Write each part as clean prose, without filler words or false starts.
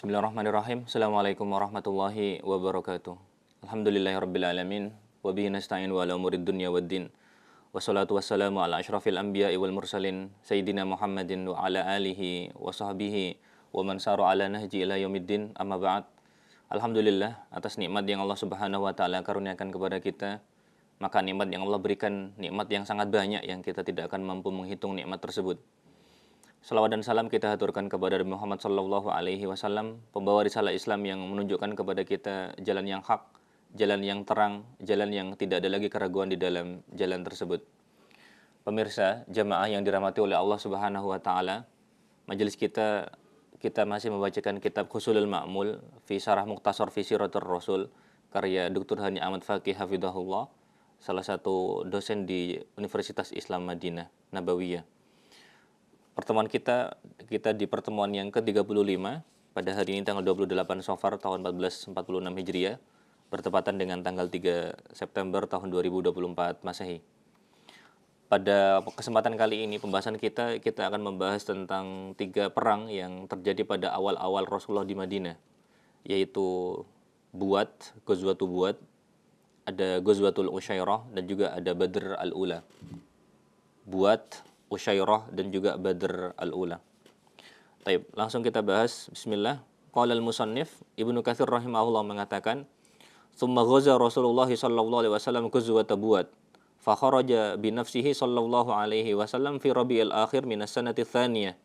Bismillahirrahmanirrahim. Assalamualaikum warahmatullahi wabarakatuh. Alhamdulillahirrabbilalamin. Wabihi nasta'in wa ala umurid dunya waddin. Wassalatu wassalamu ala ashrafil anbiya'i wal mursalin. Sayyidina Muhammadin wa ala alihi wa sahbihi wa man saru ala nahji ila yaumiddin. Amma ba'd. Alhamdulillah atas nikmat yang Allah subhanahu wa ta'ala karuniakan kepada kita. Maka nikmat yang Allah berikan nikmat yang sangat banyak yang kita tidak akan mampu menghitung nikmat tersebut. Salawat dan salam kita haturkan kepada Nabi Muhammad sallallahu alaihi wasallam, pembawa risalah Islam yang menunjukkan kepada kita jalan yang hak, jalan yang terang, jalan yang tidak ada lagi keraguan di dalam jalan tersebut. Pemirsa, jamaah yang dirahmati oleh Allah Subhanahu wa taala, majelis kita masih membacakan kitab Husulul Ma'mul fi Syarah Mukhtasar fi Siratul Rasul karya Dr. Hani Ahmad Fakih hafizahullah, salah satu dosen di Universitas Islam Madinah Nabawiyah. Pertemuan kita di pertemuan yang ke-35 pada hari ini tanggal 28 Safar tahun 1446 Hijriah bertepatan dengan tanggal 3 September tahun 2024 Masehi. Pada kesempatan kali ini pembahasan kita akan membahas tentang 3 perang yang terjadi pada awal-awal Rasulullah di Madinah, yaitu Buat, Ghazwatul Buat, ada Ghazwatul Usyairah dan juga ada Badr al-Ula. Buat, Usyairah dan juga Badr al-Ula. Baik, langsung kita bahas. Bismillah. Qala al-musannif Ibnu Katsir rahimahullah mengatakan, "Tsumma ghaza Rasulullah sallallahu alaihi wasallam ghazwat Buat, fa kharaja bi nafsihi sallallahu alaihi wasallam fi Rabiul Akhir min as-sanati tsaniyah,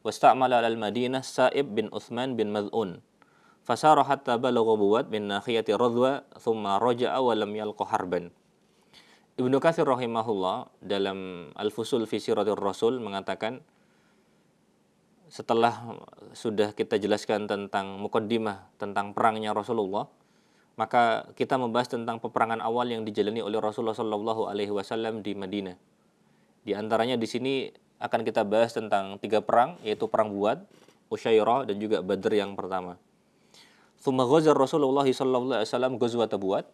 wasta'mala al-Madinah Sa'ib bin Utsman bin Mad'un. Fasara hatta balagha Buat min nakhiyati Radwa, tsumma raja'a wa lam yalqa harban." Ibnu Katsir rahimahullah dalam Al-Fusul fi Siratul Rasul mengatakan, setelah sudah kita jelaskan tentang muqaddimah tentang perangnya Rasulullah, maka kita membahas tentang peperangan awal yang dijalani oleh Rasulullah sallallahu alaihi wasallam di Madinah. Di antaranya di sini akan kita bahas tentang 3 perang, yaitu perang Buat, Usyairah dan juga Badr yang pertama. Tsumma ghaza Rasulullah sallallahu alaihi wasallam ghazwat Buat.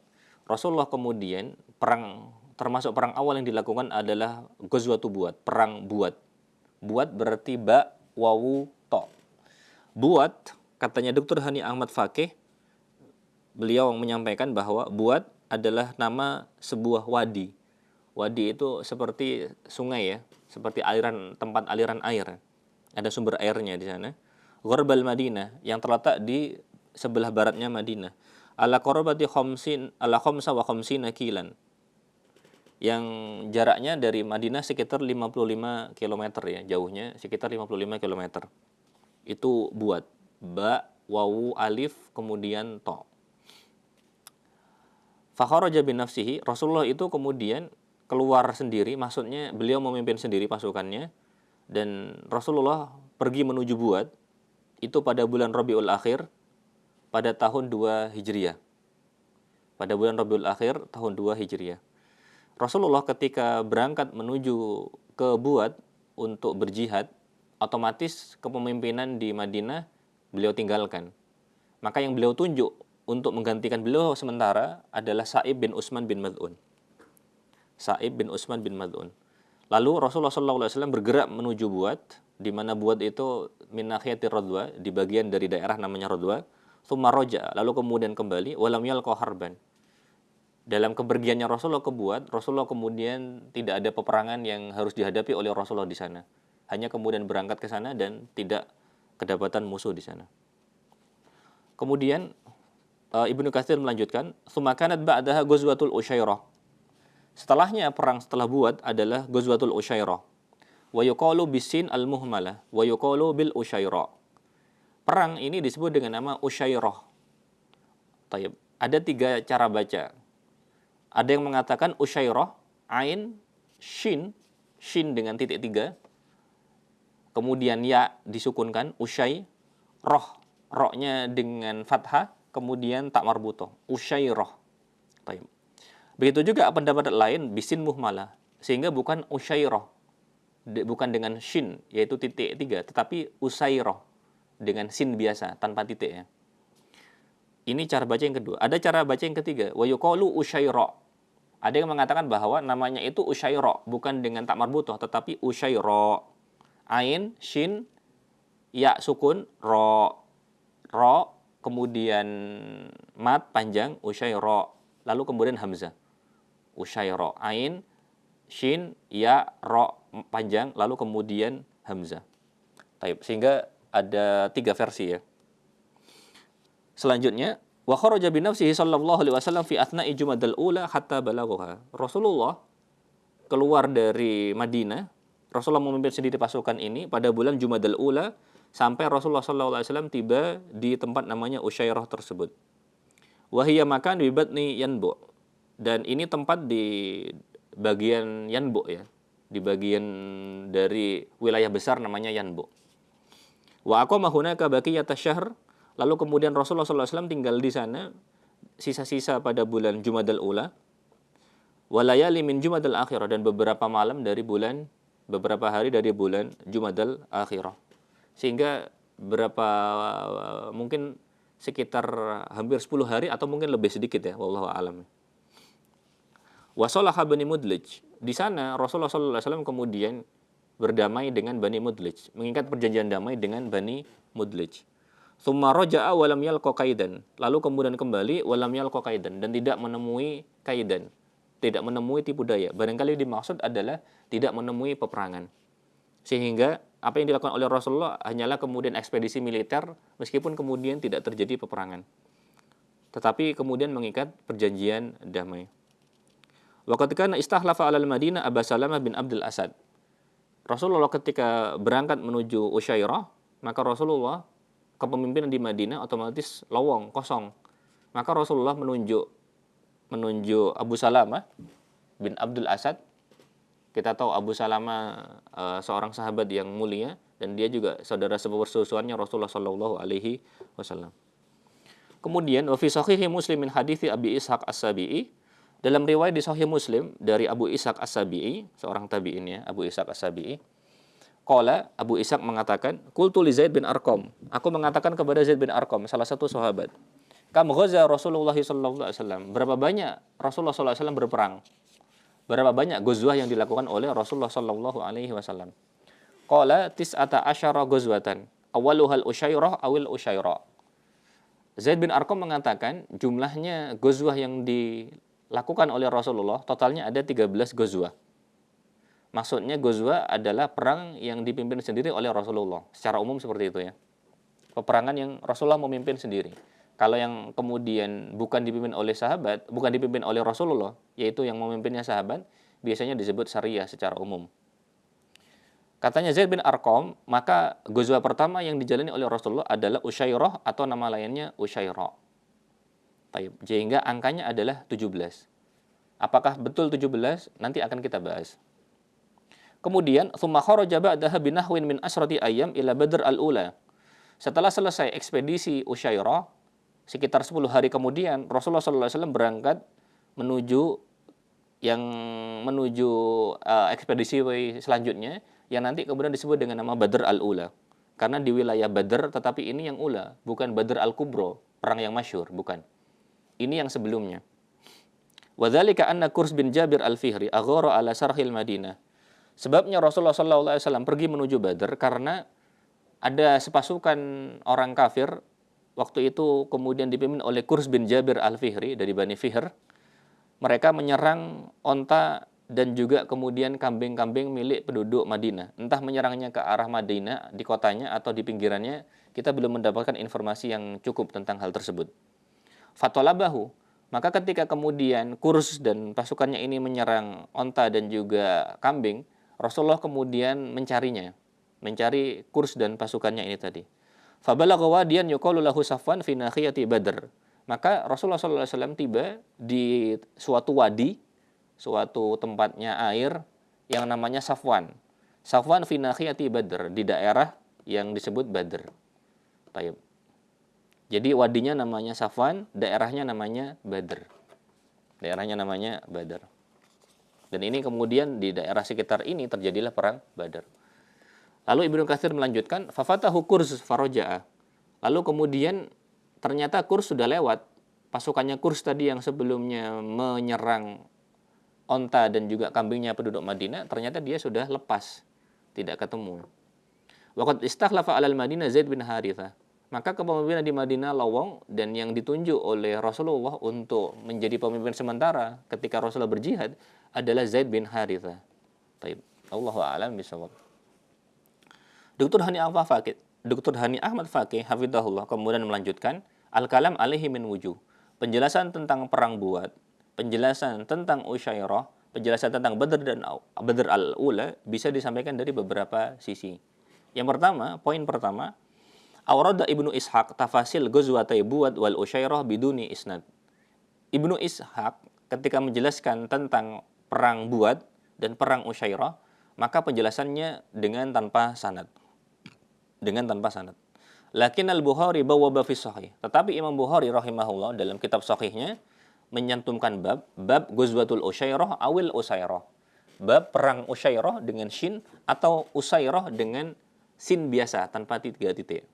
Rasulullah kemudian termasuk perang awal yang dilakukan adalah Ghazwatul Buat, perang Buat. Buat berarti ba, wawu, to. Buat, katanya Dr. Hani Ahmad Fakih, beliau menyampaikan bahwa Buat adalah nama sebuah wadi. Wadi itu seperti sungai ya, seperti tempat aliran air. Ada sumber airnya di sana. Gharbal Madinah, yang terletak di sebelah baratnya Madinah. Ala qarabati khamsa wa khamsina kilan, yang jaraknya dari Madinah sekitar 55 km ya, jauhnya sekitar 55 km. Itu Buat. Ba, wawu, alif, kemudian to. Fakharaja bin nafsihi, Rasulullah itu kemudian keluar sendiri, maksudnya beliau memimpin sendiri pasukannya, dan Rasulullah pergi menuju Buat itu pada bulan Rabiul Akhir pada tahun 2 Hijriah. Pada bulan Rabiul Akhir tahun 2 Hijriah. Rasulullah ketika berangkat menuju ke Buat untuk berjihad, otomatis kepemimpinan di Madinah beliau tinggalkan. Maka yang beliau tunjuk untuk menggantikan beliau sementara adalah Sa'ib bin Utsman bin Mad'un. Sa'ib bin Utsman bin Mad'un. Lalu Rasulullah SAW bergerak menuju Buat, di mana Buat itu min nakhiyati Radwa, di bagian dari daerah namanya Radwa. Tsumma raja, lalu kemudian kembali, walam yalqa harban. Dalam kepergiannya Rasulullah ke Buat, Rasulullah kemudian tidak ada peperangan yang harus dihadapi oleh Rasulullah di sana. Hanya kemudian berangkat ke sana dan tidak kedapatan musuh di sana. Kemudian Ibnu Katsir melanjutkan, "Tsumma kanat ba'daha Ghazwatul Usyairah." Setelahnya perang setelah Buat adalah Ghazwatul Usyairah. Wa yuqalu bisin al-muhmalah wa yuqalu bil Usyairah. Perang ini disebut dengan nama Usyairah. Tayyib. Ada 3 cara baca. Ada yang mengatakan Usyairah, ain, shin dengan titik 3, kemudian ya disukunkan, usyai, rohnya dengan fathah, kemudian tak marbutoh, Usyairah. Begitu juga pendapat lain, bisin muhmalah, sehingga bukan Usyairah, bukan dengan shin, yaitu titik 3, tetapi Usairah, dengan sin biasa, tanpa titik ya. Ini cara baca yang kedua. Ada cara baca yang ketiga, wa yuqalu Usyairah. Ada yang mengatakan bahwa namanya itu Usyairah, bukan dengan tak marbutoh, tetapi Usyairah. Ain, shin, ya sukun, ro. ro, kemudian mat panjang, usyaira, lalu kemudian hamzah. Usyaira, ain, shin, ya, ro panjang, lalu kemudian hamzah. Taib. Sehingga ada 3 versi ya. Selanjutnya, wa kharaja bi nafsihi sallallahu alaihi wasallam fi athna'i jumadal ula hatta balaghaha. Rasulullah keluar dari Madinah, Rasulullah memimpin sendiri pasukan ini pada bulan Jumadal Ula sampai Rasulullah sallallahu alaihi wasallam tiba di tempat namanya Usyairah tersebut. Wa hiya makan bi batni Yanbu. Dan ini tempat di bagian Yanbu ya, di bagian dari wilayah besar namanya Yanbu. Wa aqama hunaka baqiyata syahr. Lalu kemudian Rasulullah sallallahu alaihi wasallam tinggal di sana sisa-sisa pada bulan Jumadal Ula. Walayali min Jumadal Akhirah, dan beberapa hari dari bulan Jumadal Akhirah. Sehingga mungkin sekitar hampir 10 hari atau mungkin lebih sedikit ya, wallahu a'lam. Wasalaha Bani Mudlij. Di sana Rasulullah sallallahu alaihi wasallam kemudian berdamai dengan Bani Mudlij, mengikat perjanjian damai dengan Bani Mudlij. Tsumma raja'a wa lam yalqa kaidan. Lalu kemudian kembali wa lam yalqa kaidan, dan tidak menemui kaidan. Tidak menemui tipu daya. Barangkali dimaksud adalah tidak menemui peperangan. Sehingga apa yang dilakukan oleh Rasulullah hanyalah kemudian ekspedisi militer, meskipun kemudian tidak terjadi peperangan. Tetapi kemudian mengikat perjanjian damai. Wa qad kana istahlafa 'alal Madinah Abu Salamah bin Abdul Asad. Rasulullah ketika berangkat menuju Usyairah, maka Rasulullah kepemimpinan di Madinah otomatis lowong, kosong. Maka Rasulullah menunjuk Abu Salamah bin Abdul Asad. Kita tahu Abu Salamah seorang sahabat yang mulia, dan dia juga saudara sepupuannya Rasulullah Shallallahu Alaihi Wasallam. Kemudian wa fi sahih Muslim min hadithi Abi Ishaq As-Sabi'i, dalam riwayat di Sahih Muslim dari Abu Ishaq As-Sabi'i, seorang tabi'in ya, Abu Ishaq As-Sabi'i. Qala, Abu Ishaq mengatakan, qultu li Zaid bin Arqam. Aku mengatakan kepada Zaid bin Arqam, salah satu sahabat. Kam ghaza Rasulullah sallallahu alaihi wasallam. Berapa banyak Rasulullah sallallahu alaihi wasallam berperang? Berapa banyak ghazwah yang dilakukan oleh Rasulullah sallallahu alaihi wasallam? Qala tis'ata asyara ghazwatan. Awwaluhal Usyairah awil Usyaira. Zaid bin Arqam mengatakan jumlahnya ghazwah yang dilakukan oleh Rasulullah totalnya ada 13 ghazwah. Maksudnya ghazwah adalah perang yang dipimpin sendiri oleh Rasulullah. Secara umum seperti itu ya. Peperangan yang Rasulullah memimpin sendiri. Kalau yang kemudian bukan dipimpin oleh sahabat, bukan dipimpin oleh Rasulullah, yaitu yang memimpinnya sahabat, biasanya disebut syariah secara umum. Katanya Zaid bin Arqam, maka ghazwah pertama yang dijalani oleh Rasulullah adalah Usyairah atau nama lainnya Usyaira. Sehingga angkanya adalah 17. Apakah betul 17? Nanti akan kita bahas. Kemudian, tsumma kharaja ba'daha binahwin min asrati ayyam ila Badr al-ula. Setelah selesai ekspedisi Usyairah, sekitar 10 hari kemudian Rasulullah SAW berangkat menuju ekspedisi selanjutnya yang nanti kemudian disebut dengan nama Badr al-Ula. Karena di wilayah Badr, tetapi ini yang ula, bukan Badr al-Kubro, perang yang masyhur, bukan. Ini yang sebelumnya. Wa dzalika anna Kurs bin Jabir al-Fihri aghara ala sarhil Madinah. Sebabnya Rasulullah SAW pergi menuju Badr karena ada sepasukan orang kafir waktu itu kemudian dipimpin oleh Kurs bin Jabir al-Fihri dari Bani Fihr. Mereka menyerang onta dan juga kemudian kambing-kambing milik penduduk Madinah. Entah menyerangnya ke arah Madinah, di kotanya atau di pinggirannya, kita belum mendapatkan informasi yang cukup tentang hal tersebut. Fatolabahu, maka ketika kemudian Kurs dan pasukannya ini menyerang onta dan juga kambing, Rasulullah kemudian mencari Kurs dan pasukannya ini tadi. Fabalagha wadiyan yuqalu lahu Safwan fi nakhiyati Badr. Maka Rasulullah SAW tiba di suatu wadi, suatu tempatnya air yang namanya Safwan. Safwan fi nakhiyati Badr, di daerah yang disebut Badr. Taib. Jadi wadinya namanya Safwan, daerahnya namanya Badr. Dan ini kemudian di daerah sekitar ini terjadilah perang Badr. Lalu Ibnu Katsir melanjutkan, fafatahu Kurs faraja'a. Lalu kemudian ternyata Kurs sudah lewat. Pasukannya Kurs tadi yang sebelumnya menyerang onta dan juga kambingnya penduduk Madinah, ternyata dia sudah lepas, tidak ketemu. Waqad istakhlafa 'alal Madinah Zaid bin Harithah. Maka kepemimpinan di Madinah lowong, dan yang ditunjuk oleh Rasulullah untuk menjadi pemimpin sementara ketika Rasulullah berjihad adalah Zaid bin Harithah. Taib. Allahu a'lam bishawab. Dr. Hani Ahmad Fakih, Dr. Hani Ahmad Fakih hafizahullah kemudian melanjutkan, al-kalam alaihi min wujuh. Penjelasan tentang perang Buat, penjelasan tentang Usyairah, penjelasan tentang Badr al-Ula bisa disampaikan dari beberapa sisi. Yang pertama, poin pertama, Awrada Ibnu Ishaq tafasil ghazwatai Buat wal Usyairah biduni isnad. Ibnu Ishaq ketika menjelaskan tentang perang Buat dan perang Usyairah, maka penjelasannya dengan tanpa sanad. Lakin al-Bukhari bawwaba fi sahih. Tetapi Imam Bukhari rahimahullah dalam kitab sahihnya menyantumkan bab Ghazwatul Usyairah awil Usairah. Bab perang Usyairah dengan shin atau Usairah dengan sin biasa tanpa 3 titik.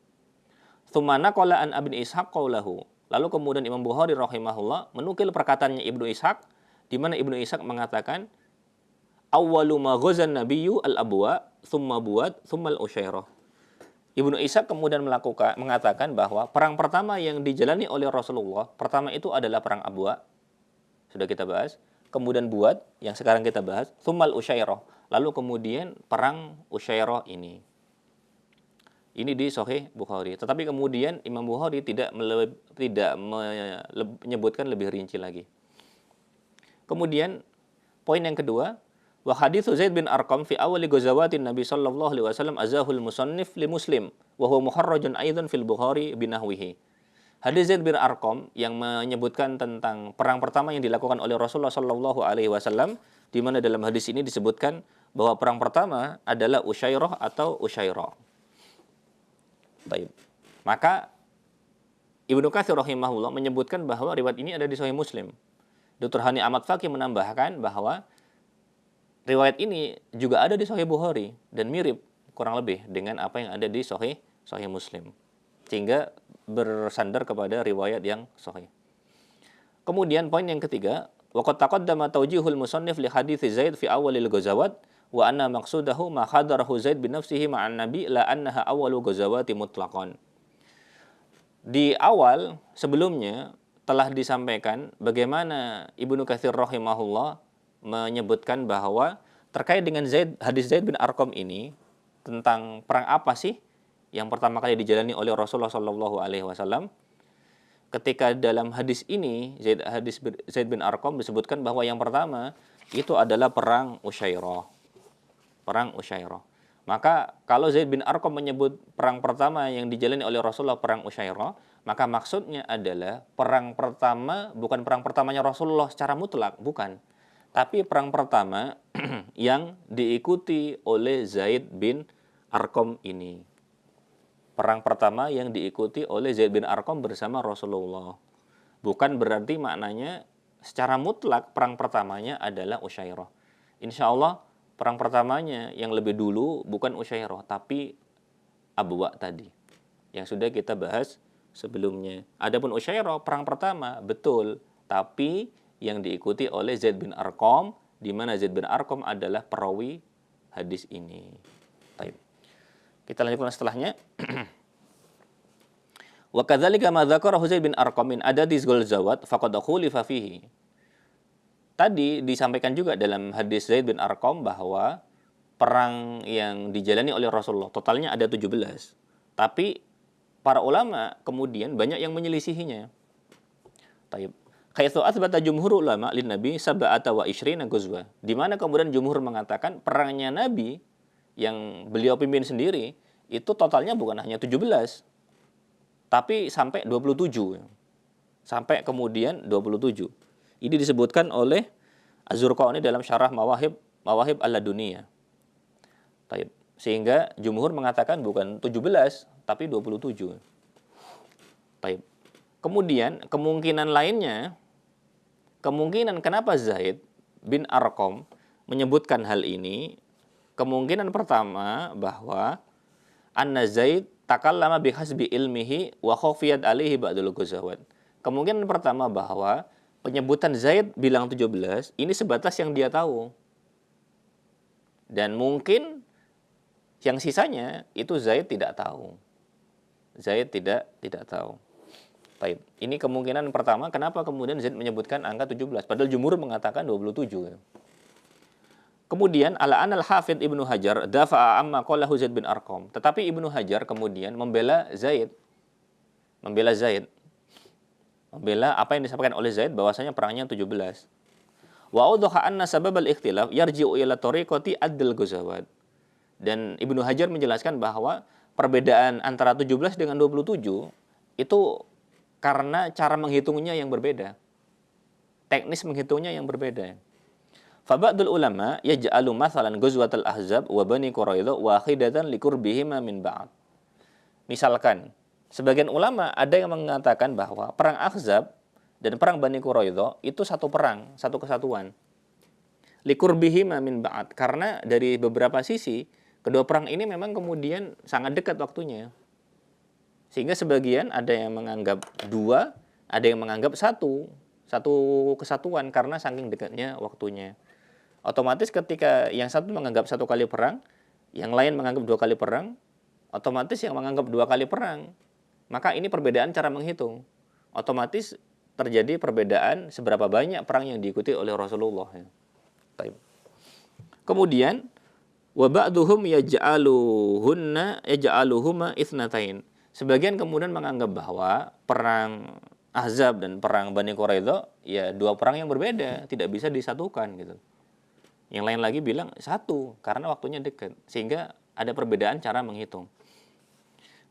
Tsumana qala an Ibnu Ishaq qaulahu. Lalu kemudian Imam Bukhari rahimahullah menukil perkataannya Ibnu Ishaq, di mana Ibnu Ishaq mengatakan awwalu ma ghazan nabiyyu al-abwa tsumma buat tsumma al-usyairah. Ibnu Ishaq kemudian mengatakan bahwa perang pertama yang dijalani oleh Rasulullah pertama itu adalah perang Abwa. Sudah kita bahas. Kemudian Buat yang sekarang kita bahas, tsumma al-usyairah. Lalu kemudian perang Usyairah ini. Ini di Sahih Bukhari. Tetapi kemudian Imam Bukhari tidak menyebutkan lebih rinci lagi. Kemudian poin yang kedua, wa haditsu Zaid bin Arqam fi awali ghazawatin Nabi sallallahu alaihi wasallam azahul musannif li Muslim wa huwa muharrajun aidan fil Bukhari binahwihi. Hadis Zaid bin Arqam yang menyebutkan tentang perang pertama yang dilakukan oleh Rasulullah sallallahu alaihi wasallam, di mana dalam hadis ini disebutkan bahwa perang pertama adalah Usyairah atau Usyairah. Baik. Maka Ibnu Katsir rahimahullah menyebutkan bahwa riwayat ini ada di Sahih Muslim. Dr. Hani Ahmad Fakih menambahkan bahwa riwayat ini juga ada di Sahih Bukhari dan mirip kurang lebih dengan apa yang ada di Sahih Muslim. Sehingga bersandar kepada riwayat yang sahih. Kemudian poin yang ketiga, waqad taqaddama tawjihul musannif li hadits Zaid fi awalil ghazawat wa anna maqsudahu ma khadarahu Zaid bin nafsihi ma'an nabi la annaha awalu ghazawati mutlaqan. Di awal sebelumnya telah disampaikan bagaimana Ibnu Katsir rahimahullah menyebutkan bahwa terkait dengan hadis Zaid bin Arqam ini tentang perang apa sih yang pertama kali dijalani oleh Rasulullah sallallahu alaihi wasallam. Ketika dalam hadis ini Zaid bin Arqam disebutkan bahwa yang pertama itu adalah perang Usyairah. Maka kalau Zaid bin Arqam menyebut perang pertama yang dijalani oleh Rasulullah perang Usyairah, maka maksudnya adalah perang pertama bukan perang pertamanya Rasulullah secara mutlak, bukan. Tapi perang pertama yang diikuti oleh Zaid bin Arqam ini. Perang pertama yang diikuti oleh Zaid bin Arqam bersama Rasulullah. Bukan berarti maknanya secara mutlak perang pertamanya adalah Usyairah. Insya Allah perang pertamanya yang lebih dulu bukan Usyairah, tapi Abwa tadi, yang sudah kita bahas sebelumnya. Adapun Usyairah perang pertama, betul, tapi yang diikuti oleh Zaid bin Arqam, di mana Zaid bin Arqam adalah perawi hadis ini. Baik. Kita lanjutkan setelahnya. Wa kadzalika ma dzakarahu Zaid bin Arqam min adadis ghazawat faqad khulifa fihi. Tadi disampaikan juga dalam hadis Zaid bin Arqam bahwa perang yang dijalani oleh Rasulullah totalnya ada 17. Tapi para ulama kemudian banyak yang menyelisihinya. Taib. Haitsu atsbata jumhur ulama lin Nabi sab'ata wa isyrina ghazwa. Di mana kemudian jumhur mengatakan perangnya Nabi yang beliau pimpin sendiri itu totalnya bukan hanya 17, tapi sampai 27. Sampai kemudian 27. Ini disebutkan oleh Az-Zurqani dalam syarah Mawahib Al-Laduniyah. Taib. Sehingga jumhur mengatakan bukan 17 tapi 27. Taib. Kemudian kemungkinan lainnya, kemungkinan kenapa Zaid bin Arqam menyebutkan hal ini, kemungkinan pertama bahwa anna Zaid takallama bihasbi ilmihi wa khafiyat alaihi ba'dul ghazawat. Kemungkinan pertama bahwa penyebutan Zaid bilang 17 ini sebatas yang dia tahu. Dan mungkin yang sisanya itu Zaid tidak tahu. Zaid tidak tahu. Baik. Ini kemungkinan pertama kenapa kemudian Zaid menyebutkan angka 17 padahal jumhur mengatakan 27. Kemudian al-an al-Hafidz Ibnu Hajar dafa'a amma qalahu Zaid bin Arqam. Tetapi Ibnu Hajar kemudian membela Zaid. Membela apa yang disampaikan oleh Zaid bahwasanya perangnya 17. Wa awdaha anna sababal ikhtilaf yarji'u ila tariqati ad-dil ghazawat. Dan Ibnu Hajar menjelaskan bahwa perbedaan antara 17 dengan 27 itu karena cara menghitungnya yang berbeda. Teknis menghitungnya yang berbeda. Fa ba'dul ulama yaj'alu mathalan ghazwatul ahzab wa bani quraidah wahidatan likurbihima min ba'd. Misalkan sebagian ulama ada yang mengatakan bahwa perang Ahzab dan perang Bani Quraidah itu satu perang, satu kesatuan. Likurbihima min ba'd, karena dari beberapa sisi kedua perang ini memang kemudian sangat dekat waktunya. Sehingga sebagian ada yang menganggap dua, ada yang menganggap satu kesatuan karena saking dekatnya waktunya. Otomatis ketika yang satu menganggap satu kali perang, yang lain menganggap dua kali perang, otomatis yang menganggap dua kali perang, maka ini perbedaan cara menghitung. Otomatis terjadi perbedaan seberapa banyak perang yang diikuti oleh Rasulullah. Kemudian wa ba'duhum yaj'aluhuma itsnatain. Sebagian kemudian menganggap bahwa perang Ahzab dan perang Bani Quraidah ya dua perang yang berbeda, tidak bisa disatukan gitu. Yang lain lagi bilang satu karena waktunya dekat, sehingga ada perbedaan cara menghitung.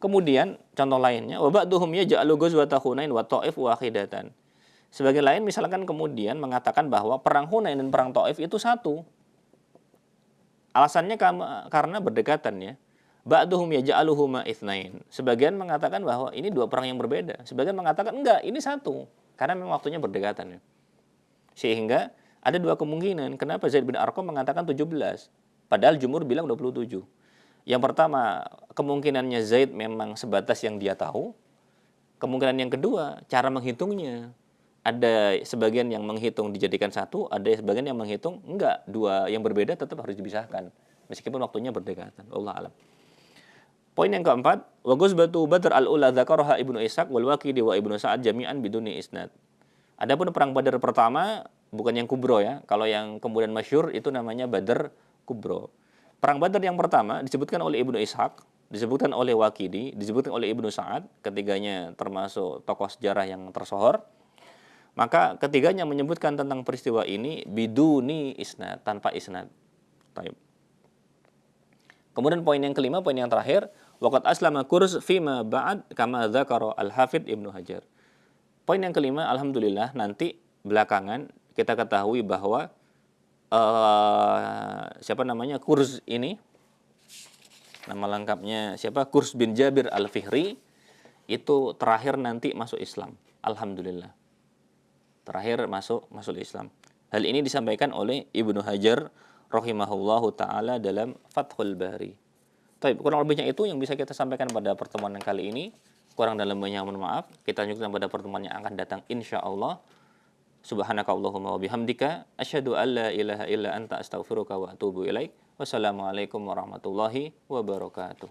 Kemudian contoh lainnya wa ba'duhum yaj'alu ghazwata Hunain wa Thaif wahidatan. Sebagian lain misalkan kemudian mengatakan bahwa perang Hunain dan perang Thaif itu satu. Alasannya karena berdekatan ya. Ba'duhum yaj'aluhuma itsnain. Sebagian mengatakan bahwa ini dua perang yang berbeda. Sebagian mengatakan enggak, ini satu. Karena memang waktunya berdekatan ya. Sehingga ada dua kemungkinan kenapa Zaid bin Arqam mengatakan 17. Padahal jumhur bilang 27. Yang pertama, kemungkinannya Zaid memang sebatas yang dia tahu. Kemungkinan yang kedua, cara menghitungnya. Ada sebagian yang menghitung dijadikan satu, ada sebagian yang menghitung enggak, dua yang berbeda tetap harus dipisahkan meskipun waktunya berdekatan. Allah alam. Poin yang keempat, wa ghazwatu Badr al-ula dzakaraha Ibnu Ishaq wal Waqidi wa Ibnu Sa'ad jami'an biduni isnad. Adapun perang Badar pertama bukan yang kubro ya. Kalau yang kemudian masyhur itu namanya Badar Kubro. Perang Badar yang pertama disebutkan oleh Ibnu Ishaq, disebutkan oleh Waqidi, disebutkan oleh Ibnu Sa'ad, ketiganya termasuk tokoh sejarah yang tersohor. Maka ketiganya menyebutkan tentang peristiwa ini biduni isnad, tanpa isnad. Taib. Kemudian poin yang kelima, poin yang terakhir, waqad aslama kurs fima ba'd kama dzakara al-Hafidz Ibnu Hajar. Poin yang kelima, alhamdulillah nanti belakangan kita ketahui bahwa Kurs ini nama lengkapnya siapa? Kurs bin Jabir Al-Fihri itu terakhir nanti masuk Islam. Alhamdulillah. Terakhir masuk Islam. Hal ini disampaikan oleh Ibnu Hajar rahimahullahu taala dalam Fathul Bari. Baik, kurang lebihnya itu yang bisa kita sampaikan pada pertemuan yang kali ini. Kurang dan lebihnya mohon maaf. Kita lanjutkan pada pertemuan yang akan datang insyaallah. Subhanakallahumma wa bihamdika asyhadu an la ilaha illa anta astaghfiruka wa atubu ilaik. Wassalamualaikum warahmatullahi wabarakatuh.